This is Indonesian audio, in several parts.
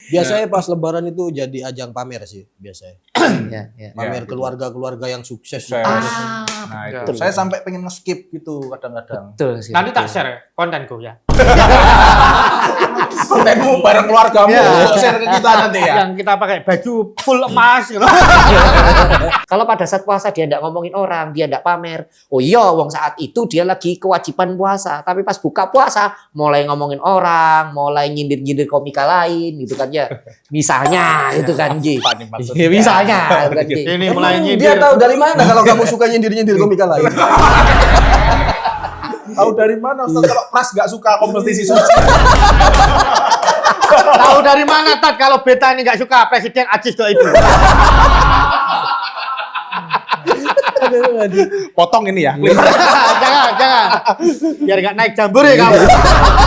Biasanya pas lebaran itu jadi ajang pamer sih biasanya. Pamer keluarga-keluarga yang sukses. Nah, itu. Betul. Saya sampai pengen nge-skip gitu kadang-kadang. Betul sih. Nanti tak share kontenku ya. Kontenmu bareng keluargamu, share ke kita nanti ya. Yang kita pakai baju full emas gitu. Kalau pada saat puasa dia enggak ngomongin orang, dia enggak pamer. Oh iya, wong saat itu dia lagi kewajiban puasa. Tapi pas buka puasa, mulai ngomongin orang, mulai nyindir-nyindir komika lain gitu kan ya. Misalnya itu kan Ji. Apa nih maksudnya? Misalnya itu kan Ji. Ini mulai Emang nyindir. dia tahu dari mana kalau kamu suka nyindir-nyindir komika lain? Tahu dari mana Ustaz kalau Pras nggak suka kompetisi suci? Tahu dari mana Tat kalau beta ini nggak suka Presiden Ajis do itu. Potong ini ya. jangan. Biar nggak naik jambore kamu.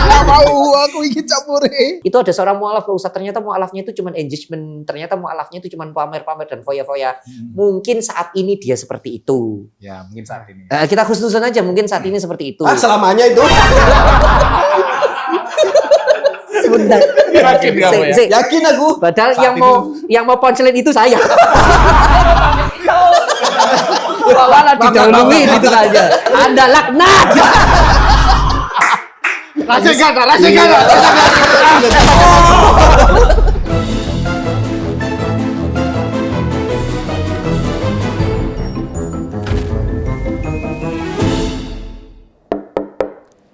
Nggak mau, aku ingin campuri. Itu ada seorang mualaf Pak Ustaz, ternyata mualafnya itu cuman engagement, ternyata mualafnya itu cuman pamer-pamer dan foya-foya. Mungkin saat ini dia seperti itu. Ya, mungkin saat ini. Kita khususin aja mungkin saat ini seperti itu. Selamanya itu. Sebentar. Yakin kamu ya? Yakin aku. Padahal Saat yang mau punchline itu saya. Malah didahuluin itu aja. Anda laknat. Rasakan.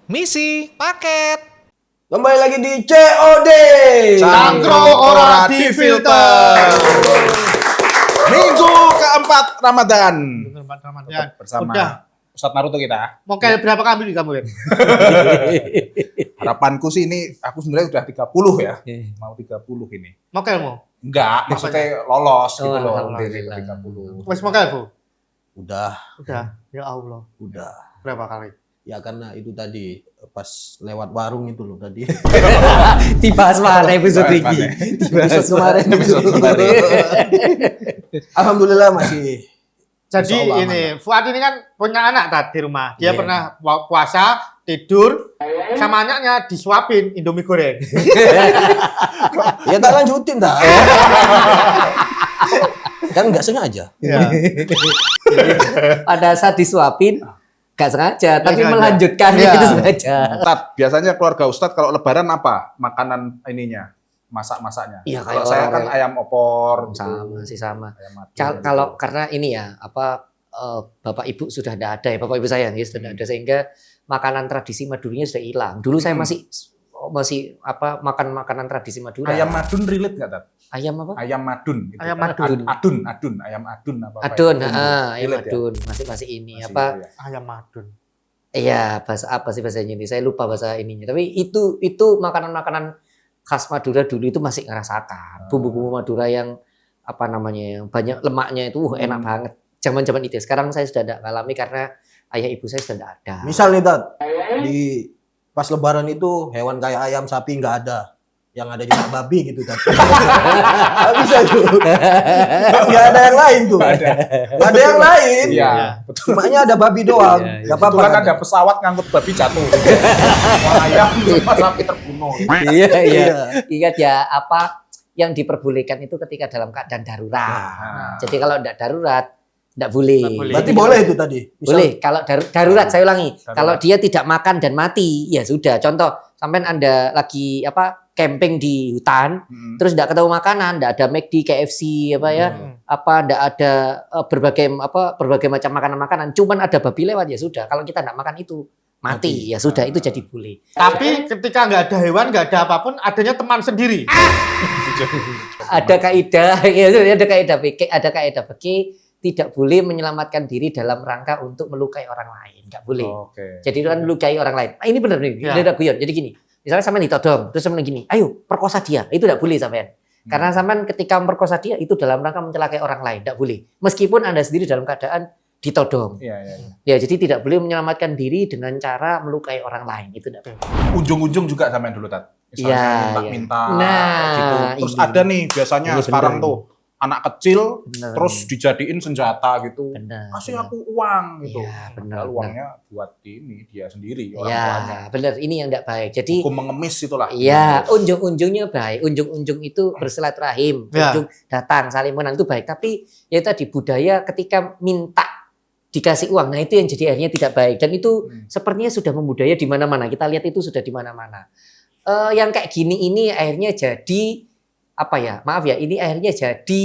Misi paket. Kembali lagi di COD. Cangkro ora difilter. Minggu keempat Ramadan. Ya, Bersama udah. Ustadz Naruto kita. Mau kayak berapa kali kamu ya? Harapanku sih ini, aku sebenarnya udah 30 ya. Mau 30 ini. Mau kayak mau? Enggak, maksudnya lolos gitu loh. Alhamdulillah. 30. Wes mau kayak bu? Udah. Ya Allah. Udah. Berapa kali? Ya karena itu tadi pas lewat warung itu loh tadi. Dibahas mana episode ini? Episode kemarin. Alhamdulillah masih. Jadi Insya Allah ini Fuad ini kan punya anak tadi di rumah. Dia Iya. pernah puasa, tidur, sama anaknya disuapin Indomie goreng. Ya tak lanjutin dah. Kan nggak sengaja. Iya. Pada saat disuapin gak sengaja, tapi sengaja. melanjutkan Iya. itu sengaja. Ustadz, biasanya keluarga Ustadz kalau lebaran apa? Makanan ininya, masak-masaknya. Iya, Kalau kayak saya orang kan kayak- ayam opor. gitu. Sama sih sama. Ayam madu, Kalau gitu. karena ini ya bapak ibu sudah tidak ada ya, bapak ibu saya ya sudah tidak ada, sehingga makanan tradisi Maduranya sudah hilang. Dulu saya masih makan makanan tradisi Madura. Ayam madun relate nggak, Tat? Ayam apa? Ayam madun. Gitu. Ayam Kan madun. Ayam adun apa? Adun, itu? ayam Relate ya? adun, masih ini Masih apa? gitu ya? Ayam madun. Iya, bahasa apa sih bahasanya ini? Saya lupa bahasa ininya. Tapi itu makanan-makanan khas Madura dulu itu masih ngerasakan. Bumbu-bumbu Madura yang apa namanya yang banyak lemaknya itu enak banget. Zaman-zaman itu. Sekarang saya sudah tidak ngalami karena ayah ibu saya sudah tidak ada. Misal nih Tat, di pas lebaran itu hewan kayak ayam, sapi nggak ada. Yang ada cuma babi gitu Tat. Nggak bisa tuh. Nggak ada yang lain tuh. Nggak ada yang lain. Iya, betul. Cumanya ada babi doang. Iya, iya. Nggak apa-apa. Kebetulan ada pesawat ngangkut babi jatuh. Ayam sama sapi terbunuh. Iya. Ingat ya apa yang diperbolehkan itu ketika dalam keadaan darurat. Nah, Jadi kalau tidak darurat tidak boleh. Nggak boleh. Berarti boleh itu tadi. Misal, Boleh kalau darurat saya ulangi. Darurat. Kalau dia tidak makan dan mati, ya sudah. Contoh, sampai Anda lagi camping di hutan, terus tidak ketemu makanan, tidak ada McD, KFC tidak ada berbagai macam makanan-makanan, cuman ada babi lewat ya sudah. Kalau kita tidak makan itu mati, ya sudah itu jadi boleh. Tapi ketika nggak ada hewan, nggak ada apapun, adanya teman sendiri. Ada kaidah, ya ada kaidah fikih, tidak boleh menyelamatkan diri dalam rangka untuk melukai orang lain, nggak boleh. Oke. Jadi itu kan melukai orang lain. Ini benar nih, Ya. ini ada guyon. Jadi gini, misalnya sampean ditodong, terus sampean gini, ayo perkosa dia, itu tidak boleh sampean. Karena sampean ketika memperkosa dia itu dalam rangka mencelakai orang lain, tidak boleh. Meskipun Anda sendiri dalam keadaan ditodong. Iya. Ya, jadi tidak boleh menyelamatkan diri dengan cara melukai orang lain, itu tidak boleh. Ujung-ujung juga samain dulu, Tat. Misalnya Iya, minta-minta Nah, gitu. Terus ini. ada nih biasanya Ini sekarang bener. tuh anak kecil Bener. terus dijadiin senjata gitu. Bener, Kasih bener. aku uang gitu. Iya, bener, Padahal bener. uangnya buat ini dia sendiri orang tuanya. Ya, benar. Ini yang tidak baik. Jadi, Hukum mengemis itulah. ya, unjung-unjungnya baik. Unjung-unjung itu bersilaturahim. Ya. Unjung datang, saling menang itu baik. Tapi ya tadi budaya ketika minta dikasih uang, nah itu yang jadi akhirnya tidak baik. Dan itu sepertinya sudah membudaya di mana-mana. Kita lihat itu sudah di mana-mana. Yang kayak gini ini akhirnya jadi apa ya? Maaf ya, ini akhirnya jadi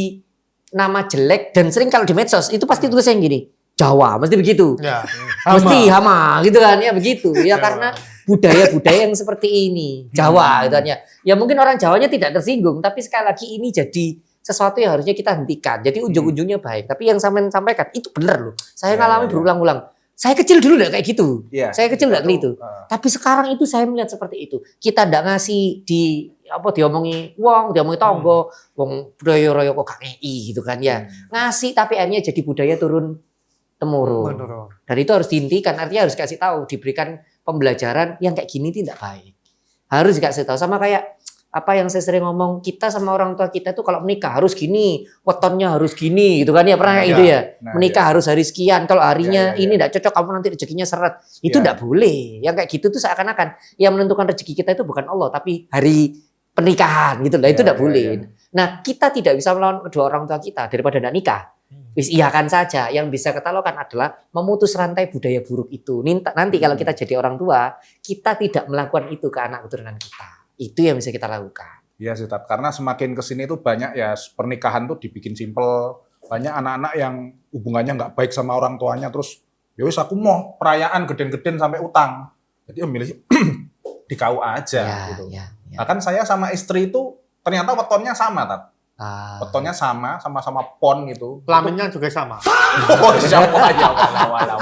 nama jelek dan sering kalau di medsos itu pasti tulisnya yang gini. Jawa, mesti begitu. Ya. Mesti hama gitu kan ya begitu. Ya Jawa. karena budaya-budaya yang seperti ini. Jawa gitu kan ya. Ya mungkin orang Jawanya tidak tersinggung, tapi sekali lagi ini jadi sesuatu yang harusnya kita hentikan. Jadi ujung-ujungnya baik. Tapi yang sampean sampaikan itu benar loh. Saya ngalami berulang-ulang. Saya kecil dulu enggak kayak gitu. Iya. Saya kecil enggak kayak gitu. Heeh. Tapi sekarang itu saya melihat seperti itu. Kita enggak ngasih di apa diomongi wong, diomongi tonggo, wong royo-royo kok KNI gitu kan ya. Ngasih tapi akhirnya jadi budaya turun temurun. Menurut. Dan itu harus dihentikan, artinya harus kasih tahu, diberikan pembelajaran yang kayak gini tidak baik. Harus dikasih tahu sama kayak apa yang saya sering ngomong, kita sama orang tua kita itu kalau menikah harus gini, wetonnya harus gini gitu kan ya, pernah kayak gitu ya. Nah, Menikah harus hari sekian, kalau harinya Ya. ini tidak cocok kamu nanti rezekinya seret. Itu Ya. tidak boleh. Yang kayak gitu tuh seakan-akan yang menentukan rezeki kita itu bukan Allah tapi hari pernikahan gitu lah, itu Ya, tidak boleh. Nah, kita tidak bisa melawan kedua orang tua kita daripada tidak nikah. Wis iyakan saja. Yang bisa kita lakukan adalah memutus rantai budaya buruk itu. Nanti kalau kita jadi orang tua, kita tidak melakukan itu ke anak keturunan kita. Itu yang bisa kita lakukan. Iya sih, Tat. Karena semakin kesini tuh banyak ya pernikahan tuh dibikin simpel. Banyak anak-anak yang hubungannya nggak baik sama orang tuanya, terus ya wis aku mau perayaan geden-geden sampai utang. Jadi milih di KUA aja gitu. Ya. Bahkan saya sama istri itu ternyata wetonnya sama, Tat. Ah. Wetonnya sama-sama pon gitu. Kelaminnya juga sama. Oh, siapa aja wala.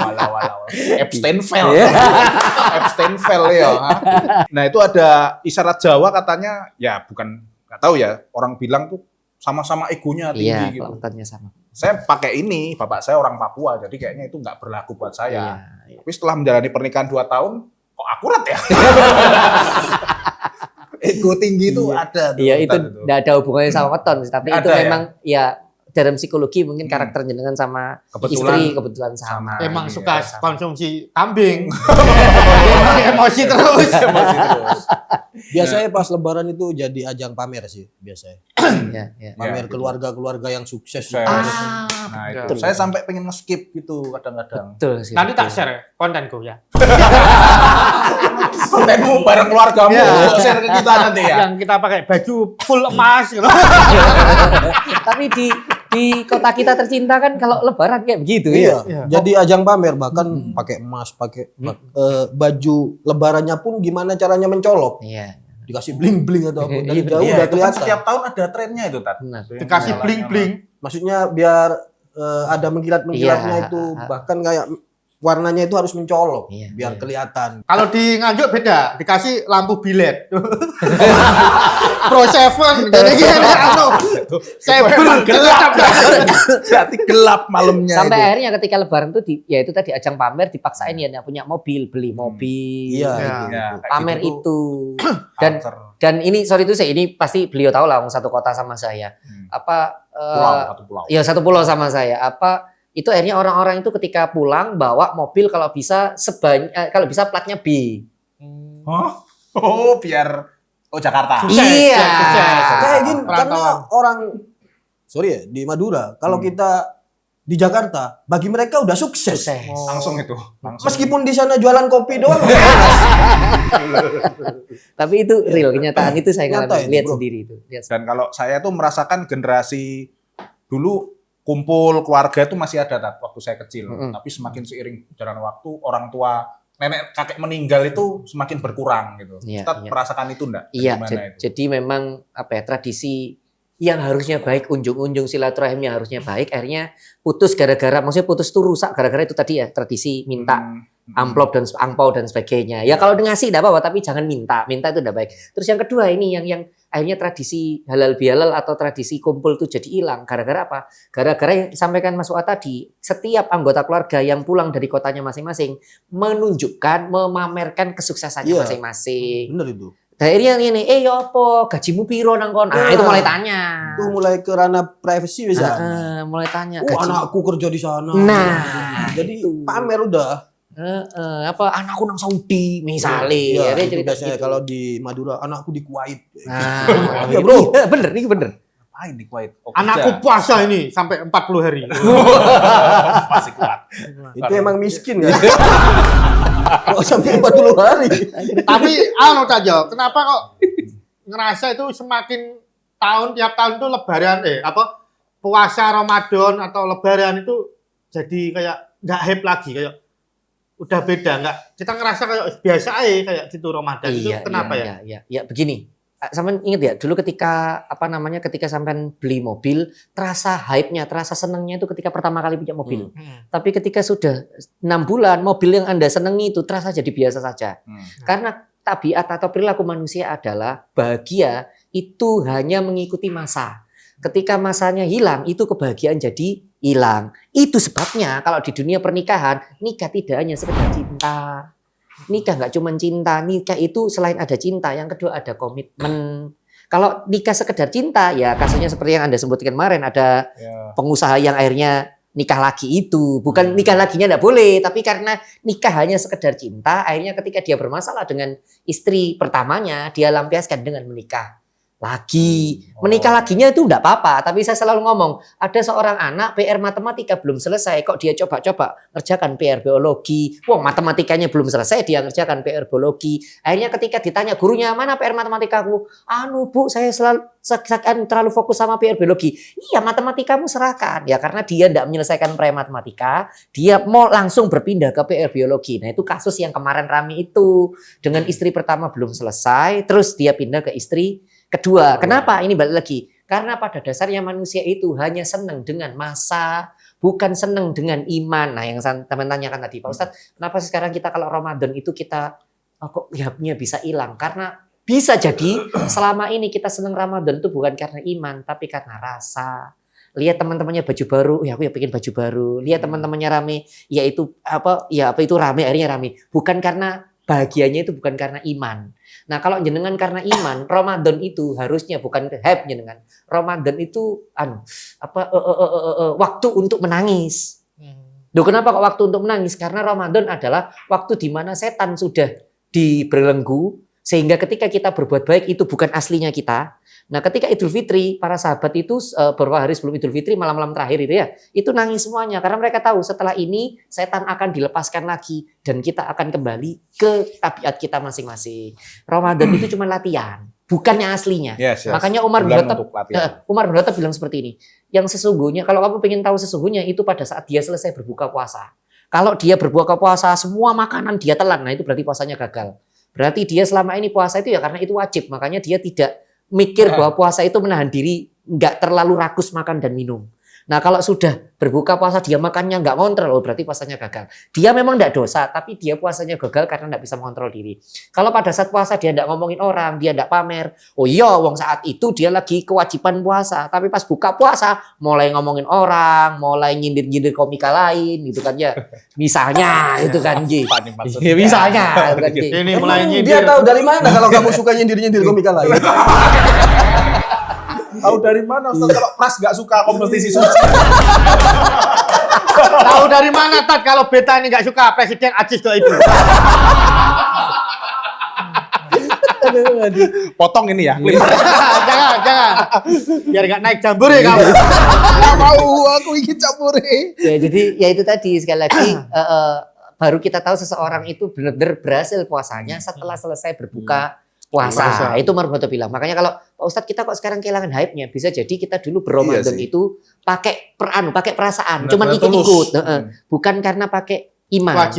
Epsteinfeld. Epsteinfeld ya. Nah, itu ada isyarat Jawa katanya, ya bukan nggak tahu ya, orang bilang tuh sama-sama egonya tinggi Iya, gitu. kelakuannya sama. Saya pakai ini, bapak saya orang Papua, jadi kayaknya itu nggak berlaku buat saya. Iya. Tapi setelah menjalani pernikahan 2 tahun, kok akurat ya? Ego tinggi itu ada tuh. Iya, itu Tat, tidak ada hubungannya sama weton, tapi Nggak itu ada ya? memang ya dalam psikologi mungkin karakter jenengan sama Kebetulan istri kebetulan sama. Emang iya, suka sama. konsumsi kambing. Emang emosi terus. Emosi terus. Biasanya pas lebaran itu jadi ajang pamer sih biasanya. Ya. Pamer gitu. keluarga-keluarga yang sukses. Sukses. Ah, Nah, itu. betul. Saya sampai pengen nge-skip gitu kadang-kadang. Betul sih. Nanti tak betul. share ya, kontenku ya. Kontenmu bareng keluargamu, Iya. share ke kita nanti ya. Yang kita pakai baju full emas gitu. Tapi di kota kita tercinta kan kalau lebaran kayak begitu Iya. ya. Jadi ajang pamer bahkan pakai emas, pakai baju lebarannya pun gimana caranya mencolok. Iya. Dikasih bling-bling atau apa dari Iya, jauh Iya, udah itu kan kelihatan. setiap tahun ada trennya itu, Tat. Benar. Dikasih bling-bling. Maksudnya biar ada mengkilat-mengkilatnya Iya. itu bahkan kayak warnanya itu harus mencolok Iya, biar iya. kelihatan. Kalau di Nganjuk beda, dikasih lampu bilet. Pro 7 jadi gini anu. Saya Memang gelap. Berarti gelap malamnya Sampai itu. akhirnya ketika lebaran tuh ya itu tadi ajang pamer dipaksain ya yang punya mobil, beli mobil. Iya, Iya. itu. Ya, kayak Pamer gitu tuh itu. Dan culture. dan ini sorry itu saya ini pasti beliau tahu lah, satu kota sama saya. Apa Satu pulau. ya satu pulau sama saya. Apa itu akhirnya orang-orang itu ketika pulang bawa mobil kalau bisa kalau bisa platnya B. Hah? Oh, biar Jakarta. Sukses, Iya. sukses. Kayak gini karena Perantauan. orang sorry ya di Madura kalau kita di Jakarta bagi mereka udah sukses. Sukses. Langsung itu. Langsung. Meskipun di sana jualan kopi doang. Tapi itu real kenyataan itu saya Nyata ngalamin ini, lihat bro. sendiri itu. Lihat. Dan kalau saya tuh merasakan generasi dulu kumpul keluarga itu masih ada, Tat, waktu saya kecil. Tapi semakin seiring jalan waktu, orang tua, nenek kakek meninggal itu semakin berkurang gitu. Iya, Ustadz iya. merasakan itu enggak? Iya, Gimana itu? jadi memang apa ya tradisi yang harusnya baik unjung-unjung silaturahim yang harusnya baik akhirnya putus gara-gara maksudnya putus tuh rusak gara-gara itu tadi ya tradisi minta amplop dan angpau dan sebagainya. Ya kalau ngasih tidak apa-apa tapi jangan minta. Minta itu tidak baik. Terus yang kedua ini yang akhirnya tradisi halal bihalal atau tradisi kumpul itu jadi hilang gara-gara apa? Gara-gara yang disampaikan Mas Uat tadi, setiap anggota keluarga yang pulang dari kotanya masing-masing menunjukkan, memamerkan kesuksesannya Iya. masing-masing. Bener itu. Daerahnya ini, ya apa, gajimu piro nang kono? Nah, Nah, itu mulai tanya. Itu mulai ke ranah privacy bisa. Mulai tanya. Anakku kerja di sana. Nah, jadi itu. pamer udah. Apa anakku nang Saudi misalnya. Iya, Dia itu cerita biasanya gitu. kalau di Madura anakku di Kuwait. Nah, Iya, bro. bener, ini bener. Ngapain di Kuwait? Oh, Anakku kerja. puasa ini sampai 40 hari. Masih kuat. Itu emang miskin kan? Kok sampai 40 hari? Tapi saja, kenapa kok ngerasa itu semakin tiap tahun tuh lebaran puasa Ramadan atau lebaran itu jadi kayak nggak hype lagi, kayak udah beda, nggak, kita ngerasa kayak biasa aja kayak gitu Ramadan. Itu kenapa ya? Iya, begini. Sampean ingat ya, dulu ketika ketika sampean beli mobil, terasa hype-nya, terasa senengnya itu ketika pertama kali punya mobil. Tapi ketika sudah 6 bulan, mobil yang Anda senengi itu terasa jadi biasa saja. Karena tabiat atau perilaku manusia adalah bahagia itu hanya mengikuti masa. Ketika masanya hilang, itu kebahagiaan jadi hilang. Itu sebabnya kalau di dunia pernikahan, nikah tidak hanya sekedar cinta. Nikah nggak cuma cinta, nikah itu selain ada cinta, yang kedua ada komitmen. Kalau nikah sekedar cinta, ya kasusnya seperti yang Anda sebutkan kemarin, ada pengusaha yang akhirnya nikah lagi itu. Bukan nikah laginya nggak boleh, tapi karena nikah hanya sekedar cinta, akhirnya ketika dia bermasalah dengan istri pertamanya, dia lampiaskan dengan menikah lagi. Menikah laginya itu enggak apa-apa, tapi saya selalu ngomong, ada seorang anak PR matematika belum selesai, kok dia coba-coba ngerjakan PR biologi. Wah, matematikanya belum selesai, dia ngerjakan PR biologi. Akhirnya ketika ditanya gurunya, "Mana PR matematikaku?" "Bu, saya terlalu fokus sama PR biologi." "Iya, matematikamu serahkan." Ya karena dia enggak menyelesaikan PR matematika, dia mau langsung berpindah ke PR biologi. Nah, itu kasus yang kemarin rame itu. Dengan istri pertama belum selesai, terus dia pindah ke istri kedua. Kenapa? Ini balik lagi. Karena pada dasarnya manusia itu hanya senang dengan masa, bukan senang dengan iman. Nah, yang teman tanyakan tadi, Pak Ustadz, kenapa sekarang kita kalau Ramadan itu kita kok hype-nya bisa hilang? Karena bisa jadi selama ini kita senang Ramadan itu bukan karena iman, tapi karena rasa. Lihat teman-temannya baju baru, ya aku ya pengen baju baru. Lihat teman-temannya rame, itu rame, akhirnya rame. Bukan karena bahagianya itu bukan karena iman. Nah, kalau jenengan karena iman, Ramadan itu harusnya bukan hype jenengan. Ramadan itu waktu untuk menangis. Loh, kenapa kok waktu untuk menangis? Karena Ramadan adalah waktu di mana setan sudah dibelenggu, sehingga ketika kita berbuat baik itu bukan aslinya kita. Nah, ketika Idul Fitri, para sahabat itu beberapa hari sebelum Idul Fitri, malam-malam terakhir itu ya, itu nangis semuanya. Karena mereka tahu setelah ini setan akan dilepaskan lagi dan kita akan kembali ke tabiat kita masing-masing. Ramadan itu cuma latihan, bukannya aslinya. Yes. Makanya Umar bin Khattab bilang seperti ini. Yang sesungguhnya, kalau kamu ingin tahu sesungguhnya, itu pada saat dia selesai berbuka puasa. Kalau dia berbuka puasa, semua makanan dia telan, nah itu berarti puasanya gagal. Berarti dia selama ini puasa itu ya karena itu wajib, makanya dia tidak mikir bahwa puasa itu menahan diri, nggak terlalu rakus makan dan minum. Nah, kalau sudah berbuka puasa dia makannya nggak ngontrol, berarti puasanya gagal. Dia memang nggak dosa, tapi dia puasanya gagal karena nggak bisa mengontrol diri. Kalau pada saat puasa dia nggak ngomongin orang, dia nggak pamer. Oh iya, wong saat itu dia lagi kewajiban puasa, tapi pas buka puasa mulai ngomongin orang, mulai nyindir-nyindir komika lain, gitu kan ya. Misalnya, itu kan Ji. Misalnya, itu kan Ji. Ini mulai Emang nyindir. dia tahu dari mana kalau kamu suka nyindir-nyindir komika lain? Tahu dari mana Ustaz kalau Pras nggak suka kompetisi suci? Tahu dari mana Tat kalau beta ini nggak suka Presiden Ajis itu? Potong ini ya. Jangan. Biar nggak naik jambore kamu. Nggak mau, aku ingin campuri. Ya, jadi ya itu tadi sekali lagi baru kita tahu seseorang itu benar-benar berhasil puasanya setelah selesai berbuka puasa. Itu Umar bin Khattab bilang. Makanya kalau Pak Ustadz kita kok sekarang kehilangan hype-nya, bisa jadi kita dulu berRamadan itu pakai perasaan, cuman ikut-ikut, bukan karena pakai iman.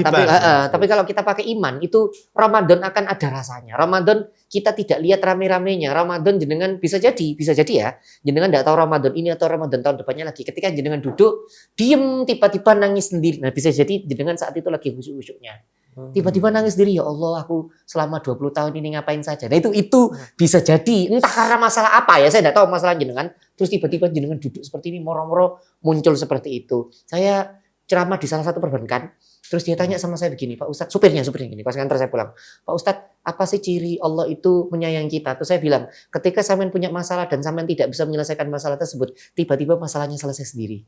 Tapi kalau kita pakai iman itu Ramadan akan ada rasanya. Ramadan kita tidak lihat rame-ramenya. Ramadan jenengan bisa jadi ya. Jenengan enggak tahu Ramadan ini atau Ramadan tahun depannya lagi. Ketika jenengan duduk diem tiba-tiba nangis sendiri. Nah, bisa jadi jenengan saat itu lagi khusyuk-khusyuknya. Tiba-tiba nangis sendiri, ya Allah aku selama 20 tahun ini ngapain saja. Nah itu bisa jadi entah karena masalah apa ya, saya enggak tahu masalah jenengan. Terus tiba-tiba jenengan duduk seperti ini moro-moro muncul seperti itu. Saya ceramah di salah satu perbankan. Terus dia tanya sama saya begini, Pak Ustadz, supirnya gini, pas nganter saya pulang. Pak Ustadz, apa sih ciri Allah itu menyayangi kita? Terus saya bilang, ketika sampean punya masalah dan sampean tidak bisa menyelesaikan masalah tersebut, tiba-tiba masalahnya selesai sendiri.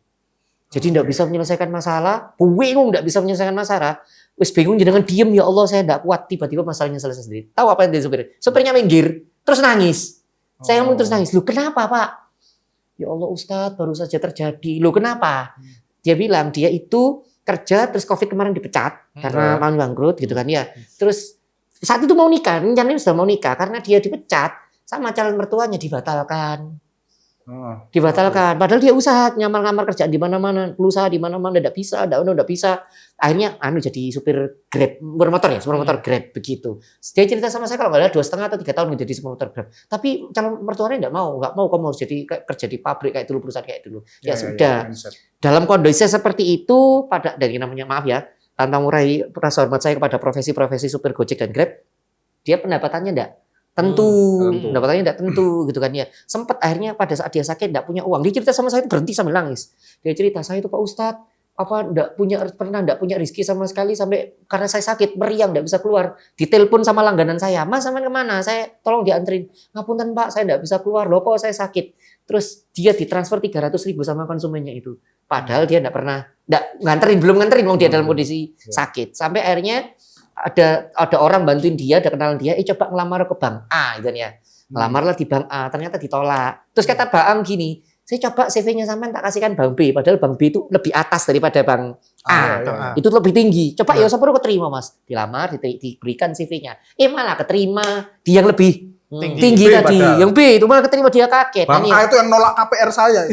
Jadi tidak bisa menyelesaikan masalah, bingung tidak bisa menyelesaikan masalah, wis bingung jangan diem, ya Allah saya tidak kuat, tiba-tiba masalahnya selesai sendiri. Tahu apa yang dia supir? Supirnya minggir, terus nangis. Saya ngomong terus nangis, lu kenapa Pak? Ya Allah Ustadz, baru saja terjadi. Lu kenapa? Dia bilang dia itu kerja terus Covid kemarin dipecat karena mau bangkrut gitu kan ya. Terus saat itu mau nikah, rencananya sudah mau nikah karena dia dipecat sama calon mertuanya dibatalkan. Dibatalkan. Padahal dia usaha nyamar-nyamar kerjaan di mana-mana, berusaha di mana-mana enggak bisa. Akhirnya jadi supir Grab, supir motor Grab begitu. Dia cerita sama saya kalau nggak ada 2,5 atau 3 tahun menjadi supir motor Grab. Tapi calon mertuanya nggak mau kamu harus jadi kerja di pabrik kayak dulu, perusahaan kayak dulu. Ya sudah. Dalam kondisi seperti itu dari namanya maaf ya, tanpa ngurai rasa hormat saya kepada profesi-profesi supir Gojek dan Grab, dia pendapatannya enggak tentu. Pendapatannya tidak tentu gitu kan ya. Sempat akhirnya pada saat dia sakit tidak punya uang. Dia cerita sama saya itu berhenti sambil nangis. Dia cerita, saya itu Pak Ustadz pernah enggak punya rezeki sama sekali sampai karena saya sakit meriang enggak bisa keluar. Ditelepon sama langganan saya, "Mas sampean kemana? Saya tolong dianterin." "Ngapunten Pak, saya enggak bisa keluar loh, Pak saya sakit." Terus dia ditransfer 300.000 sama konsumennya itu. Padahal dia belum nganterin mau dia dalam kondisi sakit. Sampai akhirnya ada orang bantuin dia, ada kenalan dia, coba ngelamar ke bank A gitu ya. Ngelamarlah di bank A, ternyata ditolak. Terus kata Mbak Am gini, saya coba CV-nya sampean tak kasihkan bank B, padahal bank B itu lebih atas daripada bank A. Itu lebih tinggi. Coba ya sepuluh keterima Mas. Dilamar, diberikan CV-nya. Malah keterima di yang lebih tinggi tadi. Padahal. Yang B itu malah keterima, dia kaget. Bang A itu yang nolak KPR saya.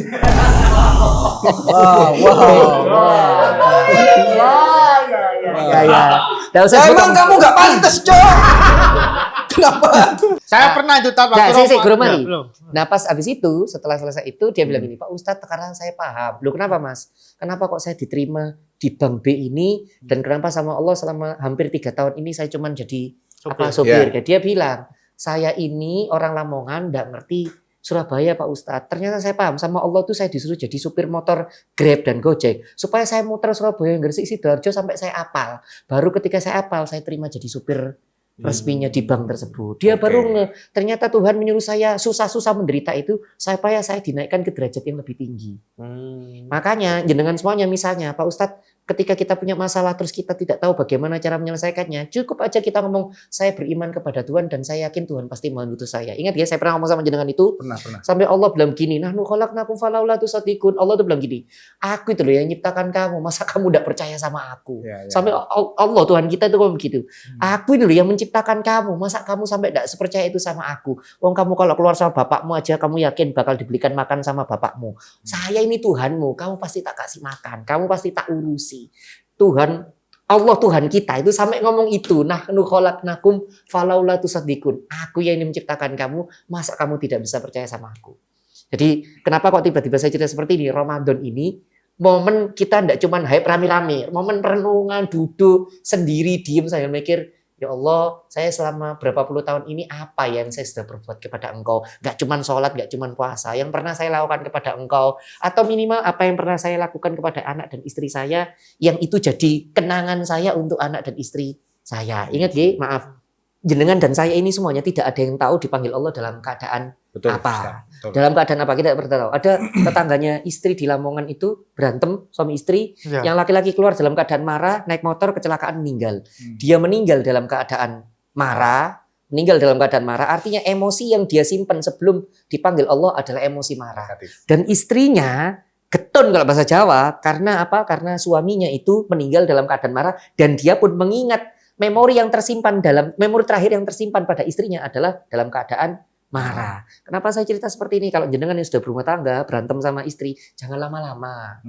Emang kamu nggak pantas, Cok. Kenapa? Saya pernah itu tahun saya Guru Mali. belum. Nah pas abis itu, setelah selesai itu dia bilang gini, Pak Ustadz sekarang saya paham. Loh kenapa Mas? Kenapa kok saya diterima di bank B ini dan kenapa sama Allah selama hampir 3 tahun ini saya cuma jadi supir. Dia bilang, saya ini orang Lamongan nggak ngerti Surabaya Pak Ustadz. Ternyata saya paham sama Allah tuh saya disuruh jadi supir motor Grab dan Gojek supaya saya muter Surabaya, Gresik, Sidoarjo sampai saya apal. Baru ketika saya apal saya terima jadi supir resminya di bank tersebut. Dia baru ternyata Tuhan menyuruh saya susah-susah menderita itu supaya saya dinaikkan ke derajat yang lebih tinggi. Makanya jenengan semuanya misalnya Pak Ustadz, ketika kita punya masalah terus kita tidak tahu bagaimana cara menyelesaikannya, cukup aja kita ngomong saya beriman kepada Tuhan dan saya yakin Tuhan pasti mengutus saya. Ingat ya, saya pernah ngomong sama jenengan itu. Pernah. Sampai Allah bilang gini, nahnu khalaqnakum falaula tusaddiqun. Allah tuh bilang gini, aku itu loh yang nyiptakan kamu, masa kamu tidak percaya sama aku? Sampai Allah Tuhan kita itu ngomong begitu. Aku ini loh yang menciptakan kamu, masa kamu sampai tidak sepercaya itu sama aku? Wong kamu kalau keluar sama bapakmu aja kamu yakin bakal dibelikan makan sama bapakmu. Saya ini Tuhanmu, kamu pasti tak kasih makan, kamu pasti tak urusi. Tuhan Allah Tuhan kita itu sampai ngomong itu, nahnu khalaqnakum falaula tusaddiqun. Aku yang ini menciptakan kamu, masa kamu tidak bisa percaya sama aku? Jadi kenapa kok tiba-tiba saya cerita seperti ini? Ramadan ini momen kita tidak cuma hype rame-rame, momen renungan, duduk sendiri, diem saya mikir, ya Allah, saya selama berapa puluh tahun ini apa yang saya sudah berbuat kepada Engkau? Gak cuma sholat, gak cuma puasa. Yang pernah saya lakukan kepada Engkau, atau minimal apa yang pernah saya lakukan kepada anak dan istri saya, yang itu jadi kenangan saya untuk anak dan istri saya. Ingat ya, maaf, jenengan dan saya ini semuanya tidak ada yang tahu dipanggil Allah dalam keadaan apa. Dalam keadaan apa kita tidak pernah tahu. Ada tetangganya istri di Lamongan itu berantem suami istri, yang laki-laki keluar dalam keadaan marah, naik motor kecelakaan meninggal. Dia meninggal dalam keadaan marah, artinya emosi yang dia simpan sebelum dipanggil Allah adalah emosi marah. Dan istrinya getun kalau bahasa Jawa, karena apa? Karena suaminya itu meninggal dalam keadaan marah dan dia pun mengingat memori terakhir yang tersimpan pada istrinya adalah dalam keadaan marah. Kenapa saya cerita seperti ini? Kalau jenengan yang sudah berumah tangga, berantem sama istri, jangan lama-lama.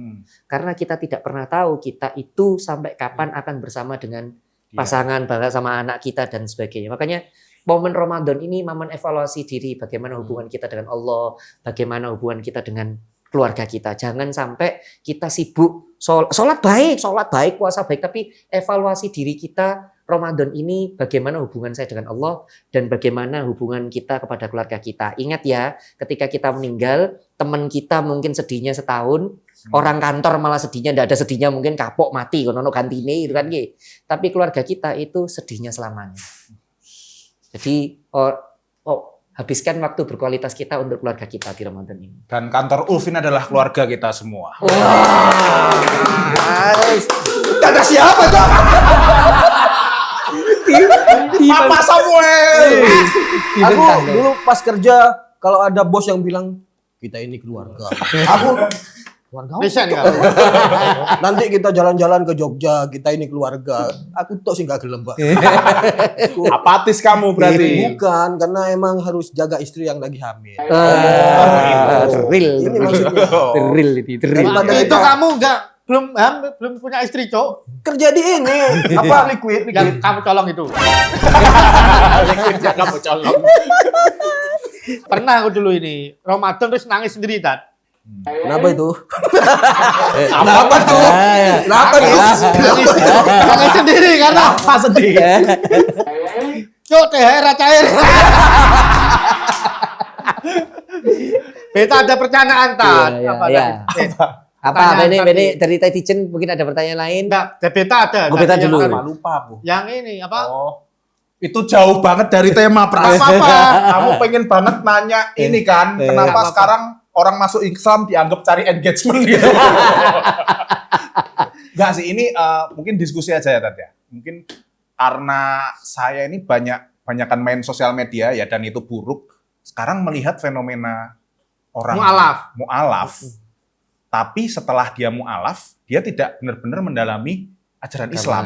Karena kita tidak pernah tahu kita itu sampai kapan akan bersama dengan pasangan, bahkan sama anak kita dan sebagainya. Makanya momen Ramadan ini momen evaluasi diri, bagaimana hubungan kita dengan Allah, bagaimana hubungan kita dengan keluarga kita. Jangan sampai kita sibuk sholat baik, puasa baik, tapi evaluasi diri kita Ramadan ini bagaimana hubungan saya dengan Allah dan bagaimana hubungan kita kepada keluarga kita. Ingat ya, ketika kita meninggal, teman kita mungkin sedihnya setahun, orang kantor malah sedihnya, tidak ada sedihnya, mungkin kapok mati, kono gantine gitu kan. Tapi keluarga kita itu sedihnya selamanya. Jadi habiskan waktu berkualitas kita untuk keluarga kita di Ramadan ini. Dan kantor Ulfin adalah keluarga kita semua. Kata siapa Cok? Papa Samuel. Aku dulu pas kerja kalau ada bos yang bilang kita ini keluarga. Aku keluarga. Resign kalau. Nanti kita jalan-jalan ke Jogja, kita ini keluarga. Aku tok sih gak gelem, Pak. Apatis kamu berarti. Bukan, karena emang harus jaga istri yang lagi hamil. Real. Ini maksudnya. Real itu. Real. Daripada Itu kita kamu belum punya istri, Cok. kerja di ini apa liquid. Yang kamu colong itu. Kamu colong. Pernah aku dulu ini Ramadan terus nangis sendiri, Tat. Kenapa itu? Kenapa tuh? Kenapa tuh? Nangis sendiri karena Apa sedih? Cok THR cair. Beta ada pertanyaan, Tat. Iya, Apa iya. tadi? Apa Pertanyaan Bene tadi. dari Tijen mungkin ada pertanyaan lain? Enggak, beta ada. Oh, beta Tadi dulu. yang- Lupa aku. Yang ini apa? Oh. Itu jauh banget dari tema, Pras. Apa-apa. Kamu pengen banget nanya ini kan, kenapa Apa-apa. sekarang orang masuk Islam dianggap cari engagement gitu. Enggak sih, ini mungkin diskusi aja ya Tat ya. Mungkin karena saya ini banyakan main sosial media ya, dan itu buruk. Sekarang melihat fenomena orang mu'alaf. Tapi setelah dia mu'alaf, dia tidak benar-benar mendalami ajaran Islam.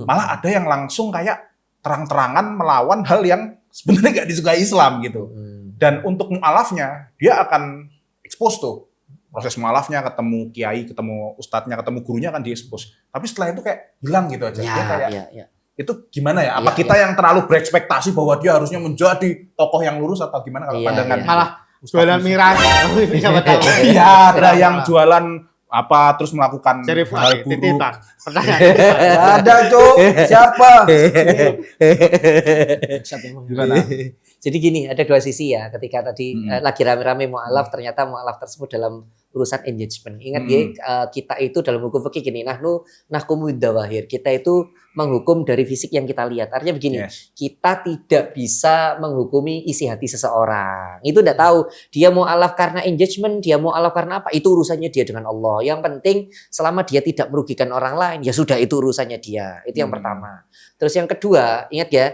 Malah ada yang langsung kayak terang-terangan melawan hal yang sebenarnya nggak disukai Islam gitu. Dan untuk mu'alafnya, dia akan expose tuh. Proses mu'alafnya, ketemu kiai, ketemu ustadznya, ketemu gurunya akan di-expose. Tapi setelah itu kayak hilang gitu aja. Dia kayak, Ya. itu gimana ya? Apa Iya, kita yang terlalu berekspektasi bahwa dia harusnya menjadi tokoh yang lurus atau gimana kalau Iya, pandangan iya. Malah Ustadz jualan Yusuf? miras. Siapa tahu. Iya, ada yang jualan apa terus melakukan Serif hal buruk. titipan. Pertanyaan. Nggak ada, Cok. Siapa? Gimana? Jadi gini, ada dua sisi ya. Ketika tadi lagi rame-rame mu'alaf, ternyata mu'alaf tersebut dalam urusan engagement. Ingat ya, kita itu dalam hukum fikih gini, nahkumu bidzawahir. Kita itu menghukum dari fisik yang kita lihat. Artinya begini, Yes. kita tidak bisa menghukumi isi hati seseorang. Itu udah tahu dia mu'alaf karena engagement, dia mu'alaf karena apa? Itu urusannya dia dengan Allah. Yang penting selama dia tidak merugikan orang lain, ya sudah itu urusannya dia. Itu yang pertama. Terus yang kedua, ingat ya,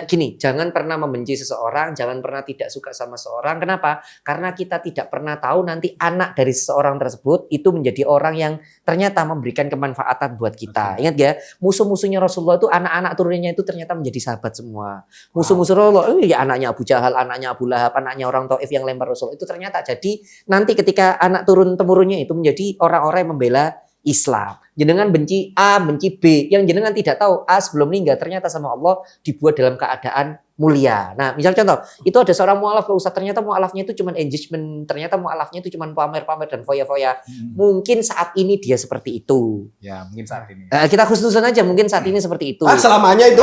gini, jangan pernah membenci seseorang, jangan pernah tidak suka sama seseorang. Kenapa? Karena kita tidak pernah tahu nanti anak dari seseorang tersebut itu menjadi orang yang ternyata memberikan kemanfaatan buat kita. Ingat ya, musuh-musuhnya Rasulullah itu anak-anak turunnya itu ternyata menjadi sahabat semua. Musuh-musuh Rasulullah, ya anaknya Abu Jahal, anaknya Abu Lahab, anaknya orang Taif yang lempar Rasul itu ternyata jadi nanti ketika anak turun temurunnya itu menjadi orang-orang yang membela Islam. Jenengan benci A, benci B. Yang jenengan tidak tahu A sebelum meninggal ternyata sama Allah dibuat dalam keadaan mulia. Nah, misal contoh, itu ada seorang mu'alaf, Ustaz, ternyata mu'alafnya itu cuma engagement, ternyata mu'alafnya itu cuma pamer-pamer dan foya-foya. Mungkin saat ini dia seperti itu. Ya, mungkin saat ini. Kita khususan aja, mungkin saat ini seperti itu. Selamanya itu.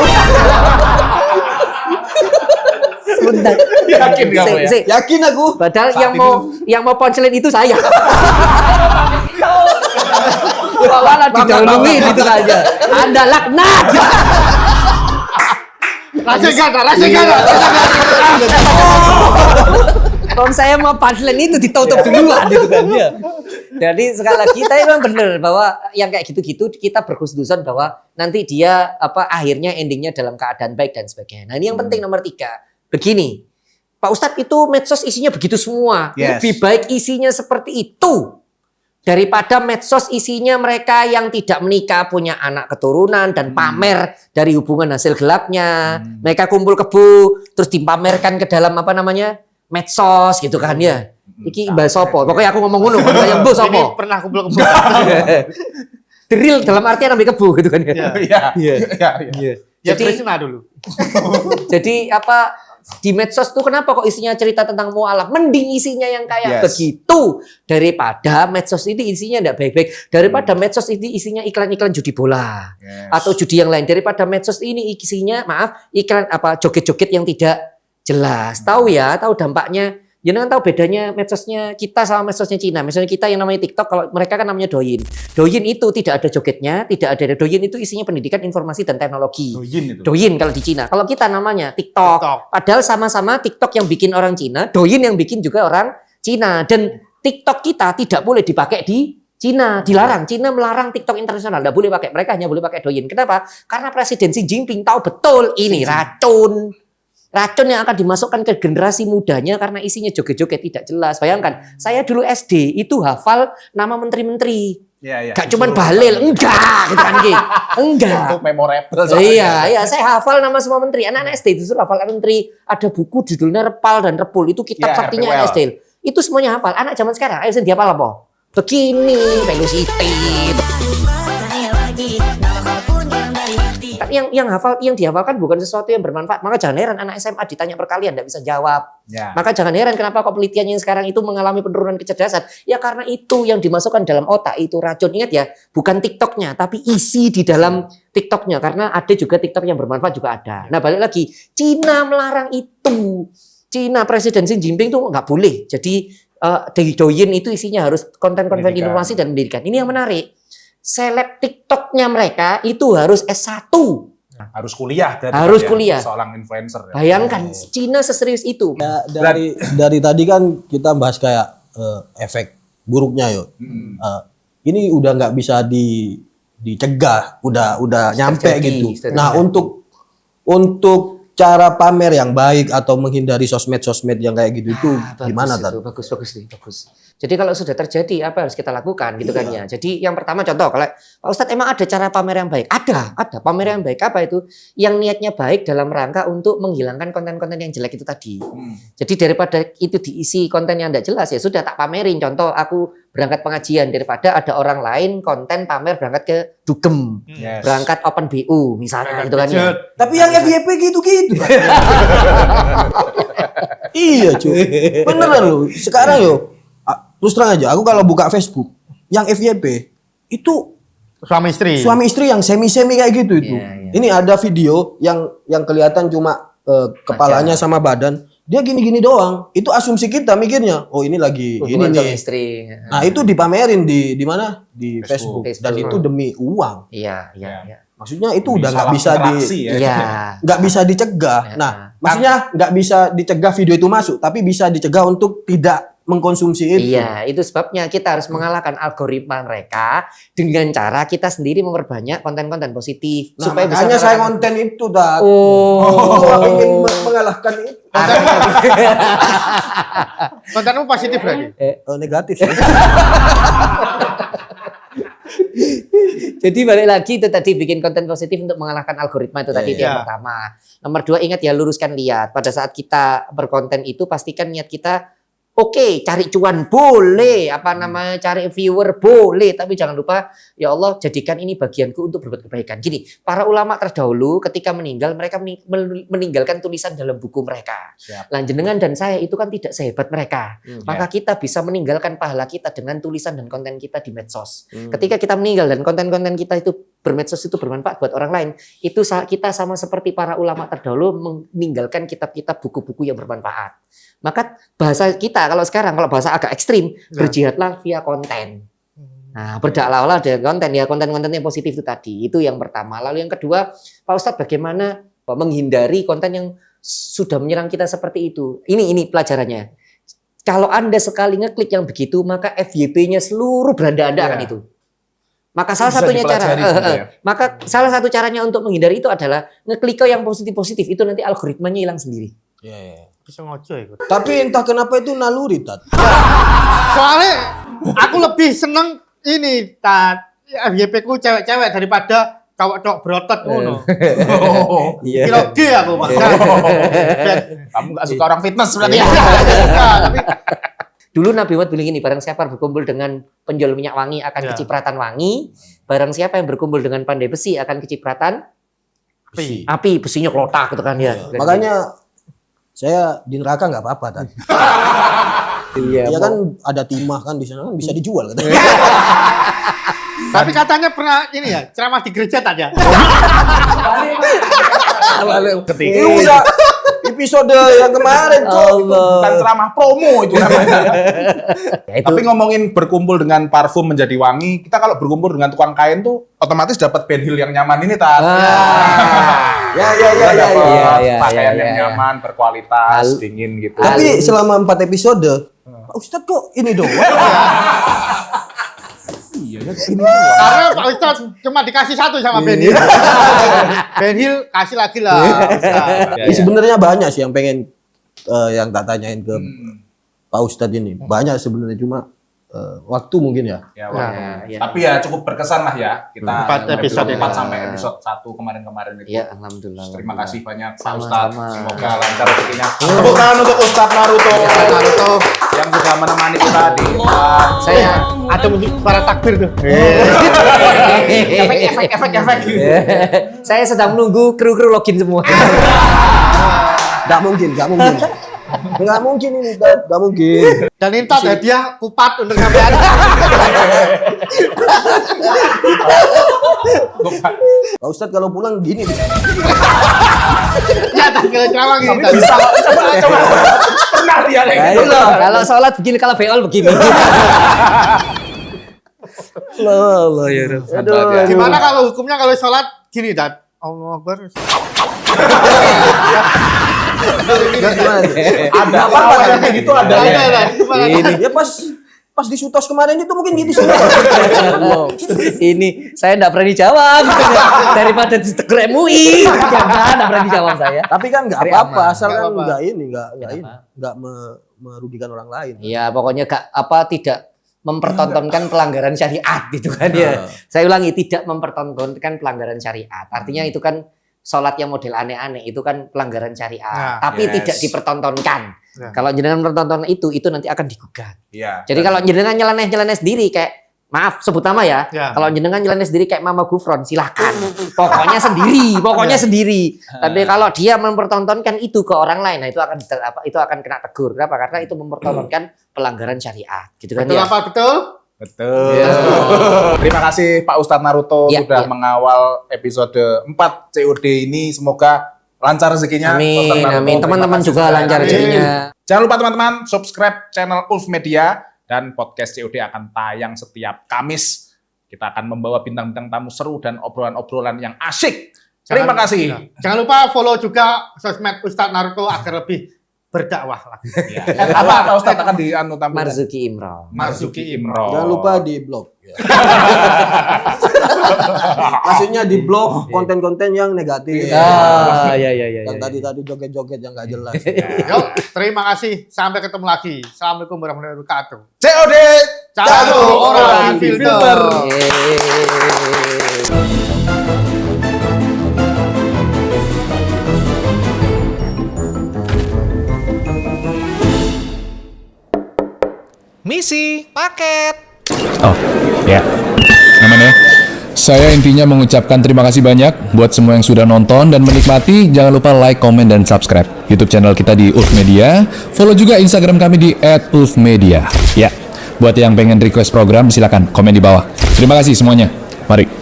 Sebentar. Yakin kamu ya? Yakin aku. Padahal Saat yang mau punchline itu saya. Malah didahului gitu saja. Anda laknat. Rasakan. Kalau saya mau punchline itu ditutup duluan gitu kan ya. Jadi sekali lagi kita memang benar bahwa yang kayak gitu-gitu kita berkhusnuzon bahwa nanti dia akhirnya endingnya dalam keadaan baik dan sebagainya. Nah ini yang penting nomor 3. Begini, Pak Ustadz itu medsos isinya begitu semua. Yes. Lebih baik isinya seperti itu daripada medsos isinya mereka yang tidak menikah punya anak keturunan dan pamer dari hubungan hasil gelapnya. Mereka kumpul kebo terus dipamerkan ke dalam medsos gitu kan ya. Iki mbah sopo. Pokoknya aku ngomong ngono, yang mbah Ini sopo. pernah kumpul Drill dalam artian ambil kebo gitu kan ya. Iya. Iya. Iya. Ya Jadi- Krisna dulu. Jadi di medsos tuh kenapa kok isinya cerita tentang mualaf? Mending isinya yang kayak Yes. begitu daripada medsos ini isinya enggak baik-baik. Daripada medsos ini isinya iklan-iklan judi bola Yes. atau judi yang lain. Daripada medsos ini isinya iklan apa joget-joget yang tidak jelas. Tahu ya, tahu dampaknya. Jangan tahu bedanya medsosnya kita sama medsosnya Cina. Misalnya kita yang namanya TikTok, kalau mereka kan namanya Douyin. Douyin itu tidak ada jogetnya, tidak ada. Douyin itu isinya pendidikan, informasi dan teknologi. Douyin itu. Douyin kalau di Cina. Kalau kita namanya TikTok. TikTok. Padahal sama-sama TikTok yang bikin orang Cina, Douyin yang bikin juga orang Cina. Dan TikTok kita tidak boleh dipakai di Cina, dilarang. Cina melarang TikTok internasional, tidak boleh pakai. Mereka hanya boleh pakai Douyin. Kenapa? Karena Presiden Xi Jinping tahu betul ini racun. Racun yang akan dimasukkan ke generasi mudanya karena isinya joget-joget tidak jelas. Bayangkan, saya dulu SD itu hafal nama menteri-menteri. Iya, iya. Gak cuman Bahlil, enggak, gitu kan, Ki. Enggak. Itu memorable. Iya, saya hafal nama semua menteri. Anak-anak SD itu hafal menteri. Ada buku judulnya Repal dan Repul. Itu kitab Iya, saktinya RPWL. anak SD. Itu semuanya hafal. Anak zaman sekarang, ayo dia hafal apa? Begini, velocity. Tapi yang dihafalkan bukan sesuatu yang bermanfaat. Maka jangan heran anak SMA ditanya perkalian tidak bisa jawab. Ya. Maka jangan heran kenapa kok penelitian yang sekarang itu mengalami penurunan kecerdasan. Ya karena itu yang dimasukkan dalam otak itu racun. Ingat ya, bukan TikToknya, tapi isi di dalam TikToknya. Karena ada juga TikTok yang bermanfaat juga ada. Nah balik lagi, Cina melarang itu. Cina Presiden Xi Jinping itu nggak boleh. Jadi di Douyin itu isinya harus konten-konten Pendidikan. informasi dan pendidikan. Ini yang menarik. Seleb TikToknya mereka itu harus S1. Harus kuliah. Harus kuliah. Seorang influencer. Ya. Bayangkan, Cina seserius itu. Ya, dari tadi kan kita bahas kayak efek buruknya yo. Ini udah nggak bisa dicegah, udah nyampe Terjadi, gitu. terjadi. Nah untuk cara pamer yang baik atau menghindari sosmed yang kayak gitu itu gimana Tat? Bagus. Jadi kalau sudah terjadi apa harus kita lakukan gitu kan ya. Jadi yang pertama contoh kalau Pak Ustadz emang ada cara pamer yang baik? Ada pamer yang baik apa itu? Yang niatnya baik dalam rangka untuk menghilangkan konten-konten yang jelek itu tadi. Jadi daripada itu diisi konten yang tidak jelas ya sudah tak pamerin. Contoh aku berangkat pengajian daripada ada orang lain konten pamer berangkat ke dugem, Yes. berangkat open BU misalnya gitu kan ya. Tapi yang FYP gitu-gitu. Iya cuy. Beneran loh. Sekarang yo. Terus terang aja, aku kalau buka Facebook, yang FYP itu Suami istri yang semi-semi kayak gitu itu. Iya. Ini ada video yang kelihatan cuma kepalanya sama badan, dia gini-gini doang. Itu asumsi kita mikirnya, oh ini lagi Hubungan ini suami nih. istri. Nah itu dipamerin di mana? Di Facebook. Facebook. Dan itu demi uang. Iya. Maksudnya itu udah Salah nggak bisa interaksi ya. Iya. nggak bisa dicegah. Ya. Nah, maksudnya nggak bisa dicegah video itu masuk, tapi bisa dicegah untuk tidak mengkonsumsi itu. Iya, itu sebabnya kita harus mengalahkan algoritma mereka dengan cara kita sendiri memperbanyak konten-konten positif Nah, supaya bisa makanya saya mengalahkan- konten itu dah. Oh. Ingin mengalahkan itu. kontenmu positif berarti. Negatif. Jadi balik lagi itu tadi bikin konten positif untuk mengalahkan algoritma itu tadi itu yang Iya. pertama. Nomor 2 ingat ya luruskan niat. Pada saat kita berkonten itu pastikan niat kita oke, cari cuan boleh, apa namanya cari viewer boleh, tapi jangan lupa ya Allah jadikan ini bagianku untuk berbuat kebaikan. Gini, para ulama terdahulu ketika meninggal mereka meninggalkan tulisan dalam buku mereka. Siap. Lanjenengan dan saya itu kan tidak sehebat mereka. Maka Ya. kita bisa meninggalkan pahala kita dengan tulisan dan konten kita di medsos. Ketika kita meninggal dan konten-konten kita itu bermedsos itu bermanfaat buat orang lain, itu kita sama seperti para ulama terdahulu meninggalkan kitab-kitab buku-buku yang bermanfaat. Maka bahasa kita kalau sekarang kalau bahasa agak ekstrim, berjihadlah via konten. Nah, berdakwahlah dengan konten ya, konten-konten yang positif itu tadi. Itu yang pertama. Lalu yang kedua, Pak Ustadz bagaimana menghindari konten yang sudah menyerang kita seperti itu? Ini pelajarannya. Kalau Anda sekali ngeklik yang begitu, maka FYP-nya seluruh beranda Anda akan itu. Maka salah Bisa satunya cara, dipelajari gitu ya. maka salah satu caranya untuk menghindari itu adalah ngeklik ke yang positif-positif itu nanti algoritmanya hilang sendiri. Bisa ngojo ya. Tapi entah kenapa itu naluri, Tat. Soalnya aku lebih seneng ini FYP ku cewek-cewek daripada cowok-cowok berotot ngono. Iya. Kilo G aku Pak. Kamu nggak suka orang fitness berarti ya? Tapi Dulu Nabi Muhammad bilang gini, barang siapa berkumpul dengan penjual minyak wangi akan Ya. kecipratan wangi, barang siapa yang berkumpul dengan pandai besi akan kecipratan Api. api, besinya kelotak gitu kan ya. Makanya Saya di neraka nggak apa-apa tadi. Iya, Ya kan ada timah kan di sana kan bisa dijual katanya. Tapi katanya pernah ini ya, ceramah di gereja tadi ya. Ketika Ini udah episode yang kemarin kok. bukan ceramah promo itu namanya. Ya, itu. Tapi ngomongin berkumpul dengan parfum menjadi wangi, kita kalau berkumpul dengan tukang kain tuh otomatis dapat benhil yang nyaman ini tas. Ya. Kita dapat iya, pakaian iya, yang iya. nyaman, berkualitas, dingin gitu. Tapi selama 4 episode, Pak Ustadz kok ini doang? Karena Pak Ustadz cuma dikasih satu sama Benhil. Benhil kasih lagi lah. Ustadz. Ya, Ini sebenarnya banyak sih yang pengen yang tak tanyain ke Pak Ustadz ini. Banyak sebenarnya cuma waktu mungkin ya. Ya, wah. Ya. Tapi ya cukup berkesan lah ya kita 4 episode 4 ini. sampai episode 1 kemarin-kemarin itu. Ya, alhamdulillah. Terima kasih banyak Pak Sama-sama. Ustadz. Semoga lancar rezekinya. Tepuk tangan untuk Ustadz Naruto Naruto. yang sudah menemani kita di Saya Ada musik suara takbir tuh. efek. saya sedang menunggu kru-kru login semua. Gak mungkin. Nggak mungkin ini, nggak mungkin. Dan ini tuh hadiah kupat untuk sampean. Pak Ustadz kalau pulang gini. Ya, tak kira ceramah gitu. Tapi bisa kok. Coba. Pernah dia kayak gitu. Kalau sholat begini, kalau beol begini. Allah ya Rob. Aduh. Gimana kalau hukumnya kalau sholat gini, Dad? Allah Akbar. Ada apa-apa yang kayak gitu ada. Ada. Gimana? Ini ya pas di Sutos kemarin itu mungkin gitu semua. Ini saya enggak berani jawab. Daripada ditegur MUI. Jangan enggak berani jawab saya. Tapi kan nggak Hari apa-apa, aman. asal Nggak kan apa-apa. nggak merugikan orang lain. Iya, pokoknya tidak mempertontonkan pelanggaran syariat gitu kan ya. Saya ulangi, tidak mempertontonkan pelanggaran syariat. Artinya itu kan sholat yang model aneh-aneh itu kan pelanggaran syariat, Nah, tapi yes. tidak dipertontonkan. Nah. Kalau jenengan mempertonton itu nanti akan digugat. Iya. Jadi kalau jenengan nyeleneh sendiri kayak maaf sebut nama ya. Ya. Kalau jenengan nyeleneh sendiri kayak Mama Gufron silahkan. Pokoknya sendiri. Tapi kalau dia mempertontonkan itu ke orang lain, nah itu akan kena tegur. Kenapa? Karena itu mempertontonkan pelanggaran syariat. Gitu kan Betul ya. apa betul? Betul. Iya. Terima kasih Pak Ustadz Naruto Iya, sudah iya. mengawal episode 4 COD ini. Semoga lancar rezekinya. Ustadz Naruto. Amin. Teman-teman Terima kasih juga sekali. lancar Amin. rezekinya. Jangan lupa teman-teman subscribe channel Ulf Media dan podcast COD akan tayang setiap Kamis. Kita akan membawa bintang-bintang tamu seru dan obrolan-obrolan yang asik. Terima kasih. Jangan lupa follow juga sosmed Ustadz Naruto agar lebih berdakwah lagi. Apa Pak Ustadz akan tampilkan? Marzuki Imron. Marzuki Imron. Jangan lupa di blog. Ya. Maksudnya di blog konten-konten yang negatif. Iya. Yang tadi joget-joget yang nggak jelas. Yuk, terima kasih. Sampai ketemu lagi. Assalamualaikum warahmatullahi wabarakatuh. COD. Satu orang filter. Misi paket. Oh, ya. Aman ya. Saya intinya mengucapkan terima kasih banyak buat semua yang sudah nonton dan menikmati. Jangan lupa like, komen, dan subscribe YouTube channel kita di Ulf Media. Follow juga Instagram kami di @ulfmedia. Ya, buat yang pengen request program silakan komen di bawah. Terima kasih semuanya. Mari.